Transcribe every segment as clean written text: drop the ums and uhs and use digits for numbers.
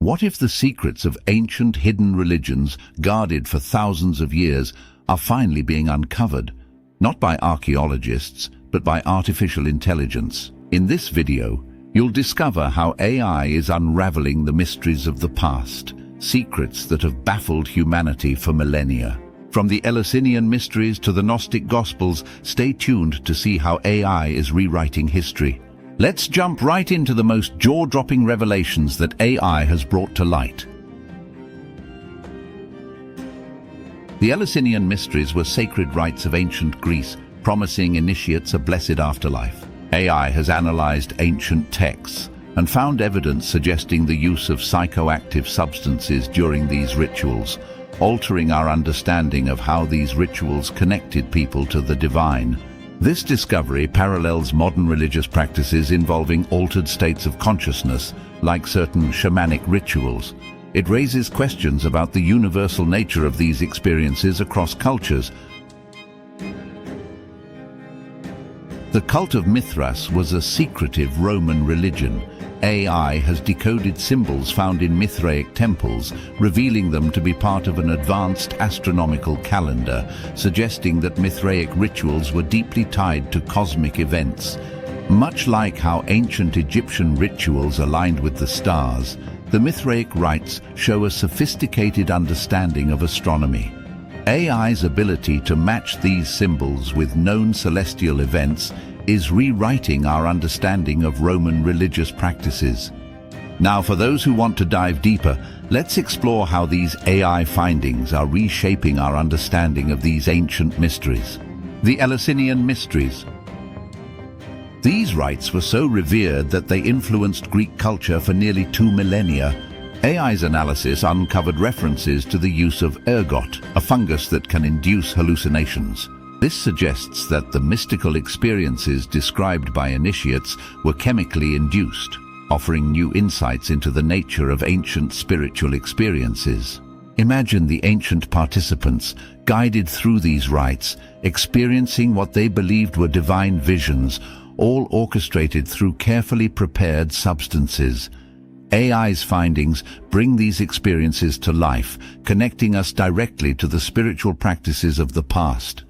What if the secrets of ancient hidden religions, guarded for thousands of years, are finally being uncovered? Not by archaeologists, but by artificial intelligence. In this video, you'll discover how AI is unraveling the mysteries of the past, secrets that have baffled humanity for millennia. From the Eleusinian Mysteries to the Gnostic Gospels, stay tuned to see how AI is rewriting history. Let's jump right into the most jaw-dropping revelations that AI has brought to light. The Eleusinian Mysteries were sacred rites of ancient Greece, promising initiates a blessed afterlife. AI has analyzed ancient texts and found evidence suggesting the use of psychoactive substances during these rituals, altering our understanding of how these rituals connected people to the divine. This discovery parallels modern religious practices involving altered states of consciousness, like certain shamanic rituals. It raises questions about the universal nature of these experiences across cultures. The Cult of Mithras was a secretive Roman religion. AI has decoded symbols found in Mithraic temples, revealing them to be part of an advanced astronomical calendar, suggesting that Mithraic rituals were deeply tied to cosmic events. Much like how ancient Egyptian rituals aligned with the stars, the Mithraic rites show a sophisticated understanding of astronomy. AI's ability to match these symbols with known celestial events is rewriting our understanding of Roman religious practices. Now, for those who want to dive deeper, let's explore how these AI findings are reshaping our understanding of these ancient mysteries. The Eleusinian Mysteries. These rites were so revered that they influenced Greek culture for nearly 2 millennia. AI's analysis uncovered references to the use of ergot, a fungus that can induce hallucinations. This suggests that the mystical experiences described by initiates were chemically induced, offering new insights into the nature of ancient spiritual experiences. Imagine the ancient participants, guided through these rites, experiencing what they believed were divine visions, all orchestrated through carefully prepared substances. AI's findings bring these experiences to life, connecting us directly to the spiritual practices of the past.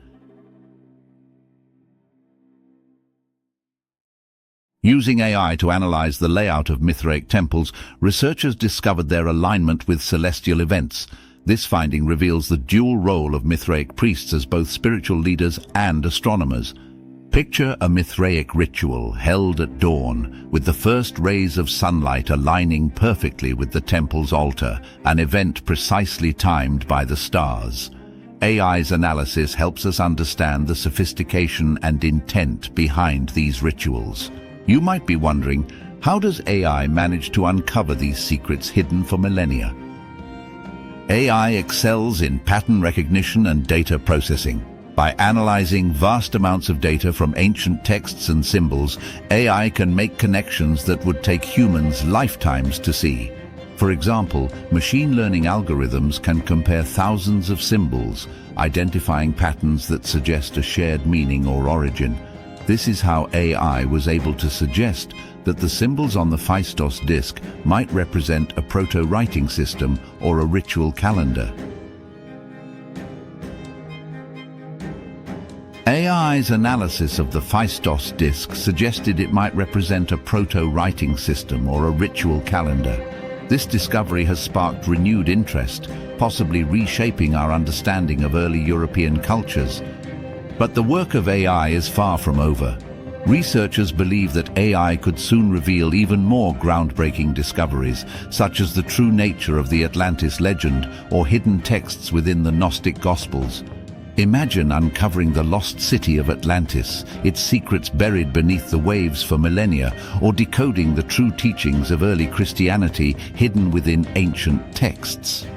Using AI to analyze the layout of Mithraic temples, researchers discovered their alignment with celestial events. This finding reveals the dual role of Mithraic priests as both spiritual leaders and astronomers. Picture a Mithraic ritual held at dawn, with the first rays of sunlight aligning perfectly with the temple's altar, an event precisely timed by the stars. AI's analysis helps us understand the sophistication and intent behind these rituals. You might be wondering, how does AI manage to uncover these secrets hidden for millennia? AI excels in pattern recognition and data processing. By analyzing vast amounts of data from ancient texts and symbols, AI can make connections that would take humans lifetimes to see. For example, machine learning algorithms can compare thousands of symbols, identifying patterns that suggest a shared meaning or origin. This is how AI was able to suggest that the symbols on the Phaistos disk might represent a proto-writing system or a ritual calendar. AI's analysis of the Phaistos disk suggested it might represent a proto-writing system or a ritual calendar. This discovery has sparked renewed interest, possibly reshaping our understanding of early European cultures. But the work of AI is far from over. Researchers believe that AI could soon reveal even more groundbreaking discoveries, such as the true nature of the Atlantis legend or hidden texts within the Gnostic Gospels. Imagine uncovering the lost city of Atlantis, its secrets buried beneath the waves for millennia, or decoding the true teachings of early Christianity hidden within ancient texts.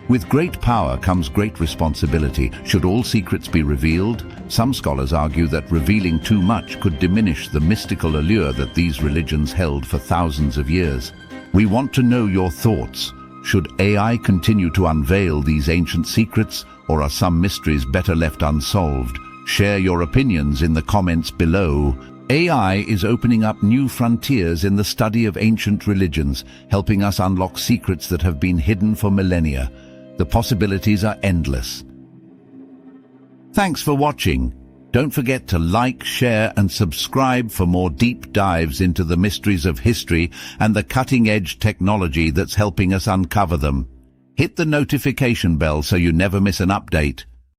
With great power comes great responsibility. Should all secrets be revealed? Some scholars argue that revealing too much could diminish the mystical allure that these religions held for thousands of years. We want to know your thoughts. Should AI continue to unveil these ancient secrets, or are some mysteries better left unsolved? Share your opinions in the comments below. AI is opening up new frontiers in the study of ancient religions, helping us unlock secrets that have been hidden for millennia. The possibilities are endless. Thanks for watching. Don't forget to like, share and subscribe for more deep dives into the mysteries of history and the cutting-edge technology that's helping us uncover them. Hit the notification bell so you never miss an update.